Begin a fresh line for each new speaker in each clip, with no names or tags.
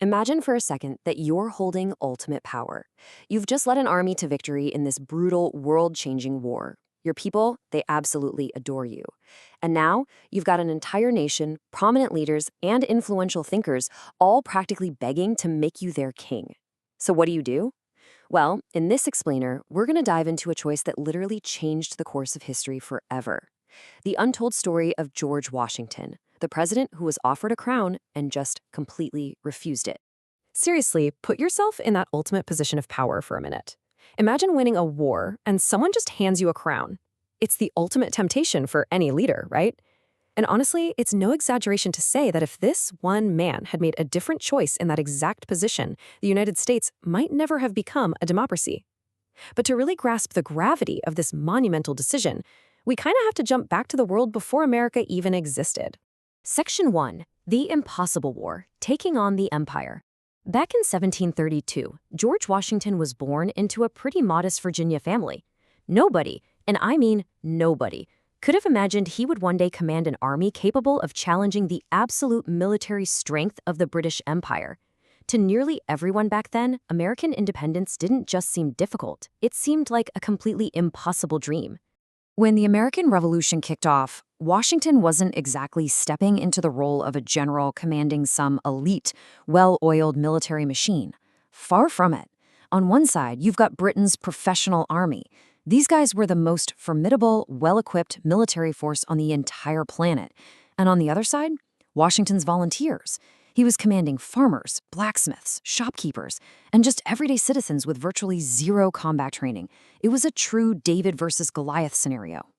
Imagine for a second that you're holding ultimate power. You've just led an army to victory in this brutal, world-changing war. Your people, they absolutely adore you. And now, you've got an entire nation, prominent leaders, and influential thinkers all practically begging to make you their king. So what do? Well, in this explainer, we're going to dive into a choice that literally changed the course of history forever. The untold story of George Washington, the president who was offered a crown and just completely refused it.
Seriously, put yourself in that ultimate position of power for a minute. Imagine winning a war and someone just hands you a crown. It's the ultimate temptation for any leader, right? And honestly, it's no exaggeration to say that if this one man had made a different choice in that exact position, the United States might never have become a democracy. But to really grasp the gravity of this monumental decision, we kind of have to jump back to the world before America even existed.
Section 1. The Impossible War, Taking on the Empire. Back in 1732, George Washington was born into a pretty modest Virginia family. Nobody, and I mean nobody, could have imagined he would one day command an army capable of challenging the absolute military strength of the British Empire. To nearly everyone back then, American independence didn't just seem difficult, it seemed like a completely impossible dream. When the American Revolution kicked off, Washington wasn't exactly stepping into the role of a general commanding some elite, well-oiled military machine. Far from it. On one side, you've got Britain's professional army. These guys were the most formidable, well-equipped military force on the entire planet. And on the other side, Washington's volunteers. He was commanding farmers, blacksmiths, shopkeepers, and just everyday citizens with virtually zero combat training. It was a true David versus Goliath scenario.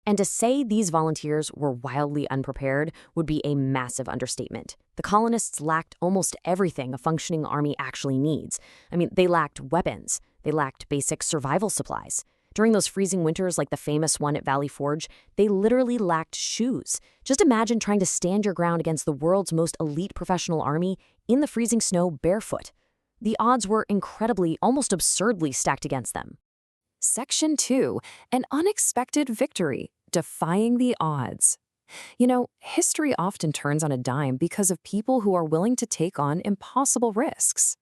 And to say these volunteers were wildly unprepared would be a massive understatement. The colonists lacked almost everything a functioning army actually needs. They lacked weapons. They lacked basic survival supplies. During those freezing winters like the famous one at Valley Forge, they literally lacked shoes. Just imagine trying to stand your ground against the world's most elite professional army in the freezing snow barefoot. The odds were incredibly, almost absurdly stacked against them.
Section 2. An unexpected victory, defying the odds. History often turns on a dime because of people who are willing to take on impossible risks.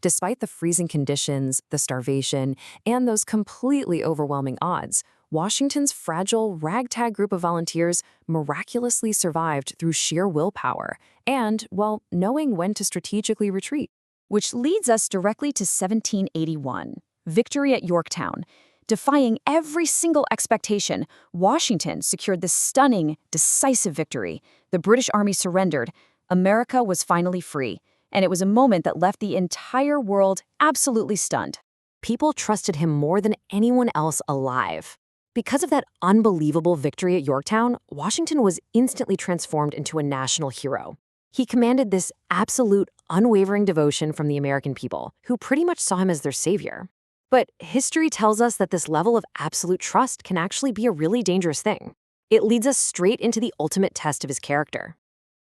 Despite the freezing conditions, the starvation, and those completely overwhelming odds, Washington's fragile, ragtag group of volunteers miraculously survived through sheer willpower and, well, knowing when to strategically retreat.
Which leads us directly to 1781, victory at Yorktown. Defying every single expectation, Washington secured this stunning, decisive victory. The British Army surrendered. America was finally free. And it was a moment that left the entire world absolutely stunned.
People trusted him more than anyone else alive. Because of that unbelievable victory at Yorktown, Washington was instantly transformed into a national hero. He commanded this absolute, unwavering devotion from the American people, who pretty much saw him as their savior. But history tells us that this level of absolute trust can actually be a really dangerous thing. It leads us straight into the ultimate test of his character.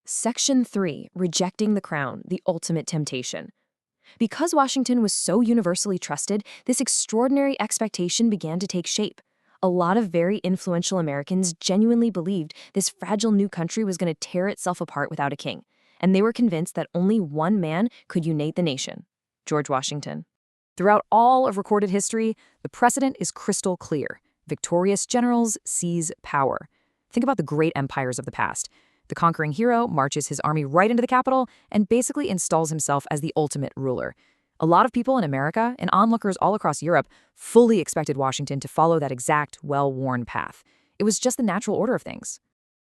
Section 3. Rejecting the crown, the ultimate temptation. Because Washington was so universally trusted, this extraordinary expectation began to take shape. A lot of very influential Americans genuinely believed this fragile new country was going to tear itself apart without a king, and they were convinced that only one man could unite the nation: George Washington. Throughout all of recorded history, the precedent is crystal clear. Victorious generals seize power. Think about the great empires of the past. The conquering hero marches his army right into the capital and basically installs himself as the ultimate ruler. A lot of people in America and onlookers all across Europe fully expected Washington to follow that exact, well-worn path. It was just the natural order of things.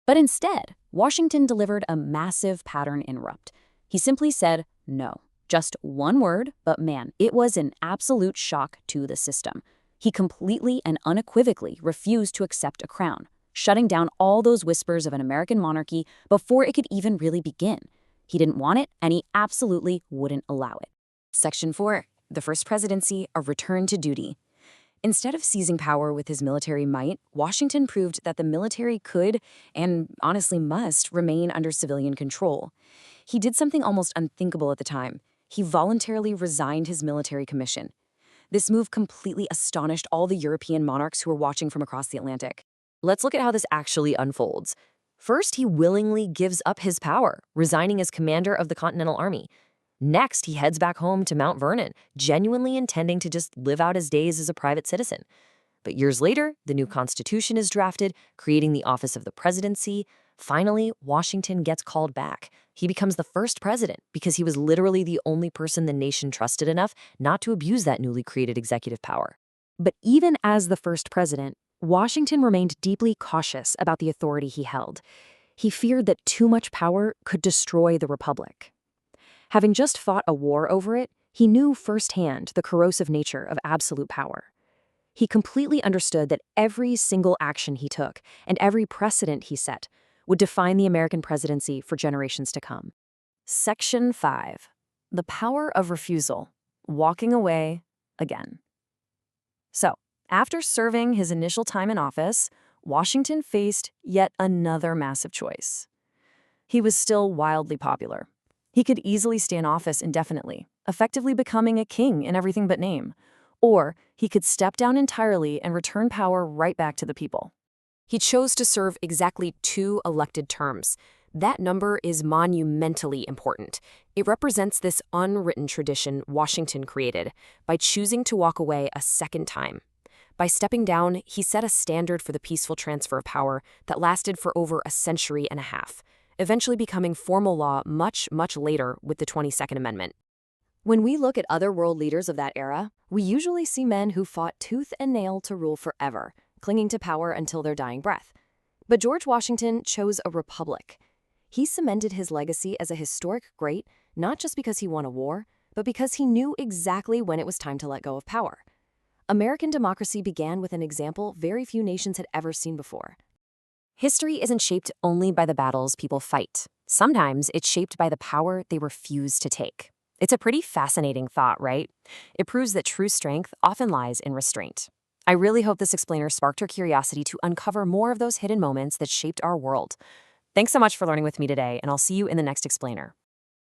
But instead, Washington delivered a massive pattern interrupt. He simply said no. Just one word, but man, it was an absolute shock to the system. He completely and unequivocally refused to accept a crown, shutting down all those whispers of an American monarchy before it could even really begin. He didn't want it, and he absolutely wouldn't allow it. Section 4. The First Presidency, a return to duty. Instead of seizing power with his military might, Washington proved that the military could, and honestly must, remain under civilian control. He did something almost unthinkable at the time. He voluntarily resigned his military commission. This move completely astonished all the European monarchs who were watching from across the Atlantic. Let's look at how this actually unfolds. First, he willingly gives up his power, resigning as commander of the Continental Army. Next, he heads back home to Mount Vernon, genuinely intending to just live out his days as a private citizen. But years later, the new Constitution is drafted, creating the office of the presidency. Finally, Washington gets called back. He becomes the first president because he was literally the only person the nation trusted enough not to abuse that newly created executive power.
But even as the first president, Washington remained deeply cautious about the authority he held. He feared that too much power could destroy the republic. Having just fought a war over it, he knew firsthand the corrosive nature of absolute power. He completely understood that every single action he took and every precedent he set would define the American presidency for generations to come.
Section 5. The power of refusal. Walking away again. So, after serving his initial time in office, Washington faced yet another massive choice. He was still wildly popular. He could easily stay in office indefinitely, effectively becoming a king in everything but name. Or he could step down entirely and return power right back to the people.
He chose to serve exactly 2 elected terms. That number is monumentally important. It represents this unwritten tradition Washington created by choosing to walk away a second time. By stepping down, he set a standard for the peaceful transfer of power that lasted for over a century and a half, eventually becoming formal law much, much later with the 22nd Amendment. When we look at other world leaders of that era, we usually see men who fought tooth and nail to rule forever, clinging to power until their dying breath. But George Washington chose a republic. He cemented his legacy as a historic great, not just because he won a war, but because he knew exactly when it was time to let go of power. American democracy began with an example very few nations had ever seen before. History isn't shaped only by the battles people fight. Sometimes it's shaped by the power they refuse to take. It's a pretty fascinating thought, right? It proves that true strength often lies in restraint. I really hope this explainer sparked your curiosity to uncover more of those hidden moments that shaped our world. Thanks so much for learning with me today, and I'll see you in the next explainer.